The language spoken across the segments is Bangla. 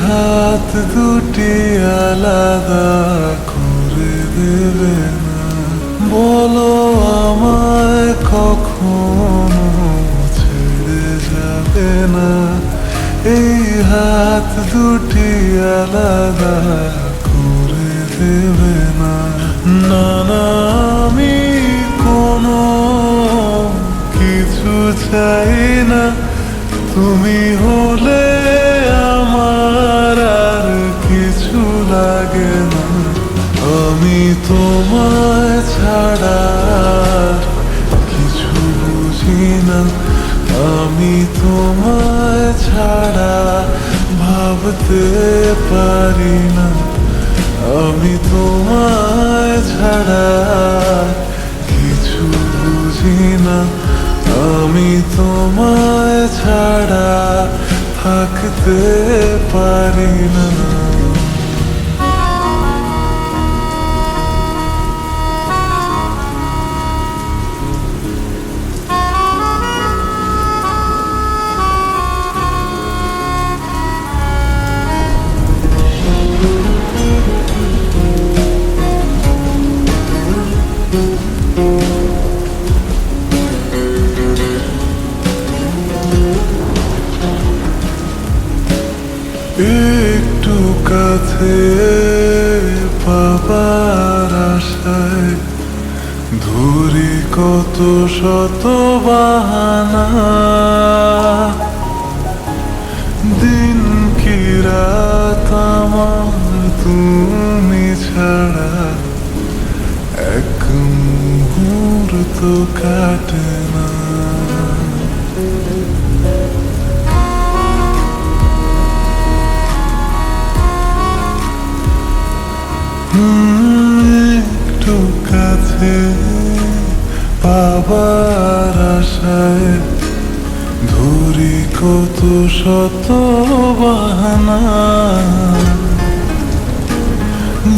হাত দুটি আলাদা করে দেবে না? বলো আমায় কখনো ছেড়ে যাবে না? এই হাত দুটি আলাদা করে দেবে না? না না, আমি কোনো কিছু চাই না, তুমি হলে আমার আর কিছু লাগে না। আমি তোমায় ছাড়া কিছু বুঝি না, আমি তোমায় ছাড়া ভাবতে পারি না, আমি তোমায় ছাড়া কিছু বুঝি না, আমি তোমায় ছাড়া থাকতে পারি না। একটু কাছে পাবার আশায় ধরি কত শত বাহানা, দিন কি রাত আমার তুমি ছাড়া এক মুহূর্ত কাটে না। একটু কাছে পাবার আশায় ধরি কত শত বাহানা,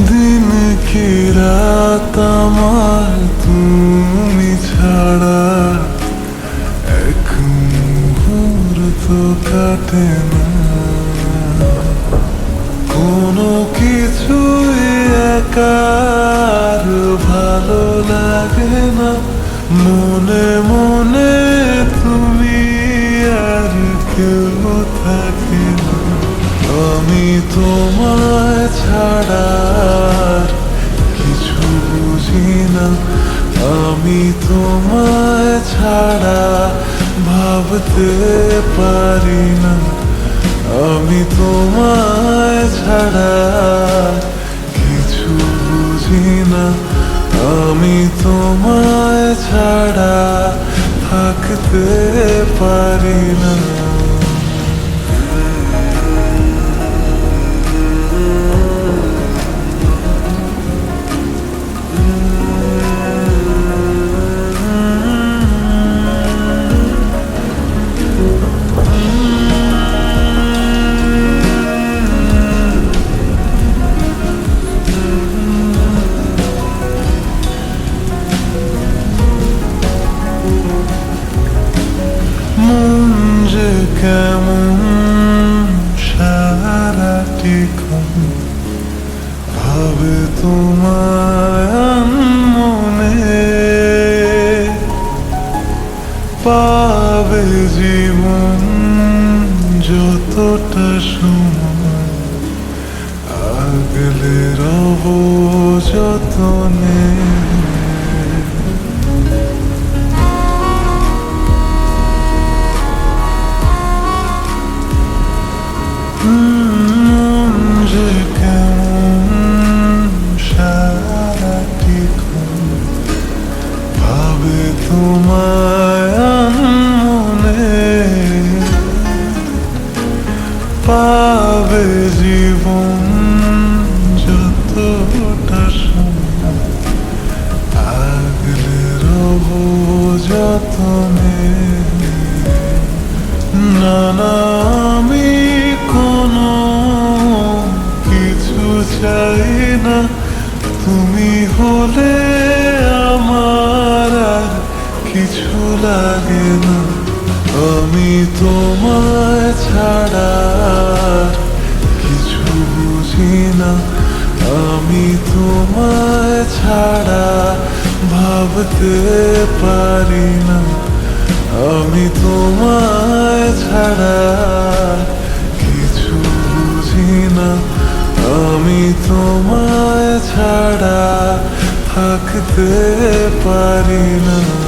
দিন কি রাত আমার তুমি ছাড়া এক মুহূর্ত কাটে না। কোনো কিছুই একার ভালো লাগে না, মনে মনে তুমি আর কেউ থাকে না। আমি তোমায় ছাড়া কিছু বুঝি না, আমি তোমায় ছাড়া ভাবতে পারি না, আমি তোমায় ছাড়া কিছু বুঝি না, আমি তোমায় ছাড়া থাকতে পারি না। মন যে কেমন সারাটিক্ষণ ভাবে তোমার মনে, পাবে জীবন যতটা সময় আগলে রব যতনে। মন যে কেমন সারাটিক্ষণ ভাবে তোমার মনে, পাবে জীবন যতটা সময় আগলে রব যতনে। না না, আমি কোনো কিছু চাই না, তুমি হলে আমার আর কিছু লাগে না, আমি তোমায় ছাড়া কিছু বুঝি না আমি তোমায় ছাড়া ভাবতে পারি না আমি তোমায় ছাড়া কিছু বুঝি না আমি তোমায় ছাড়া থাকতে পারি না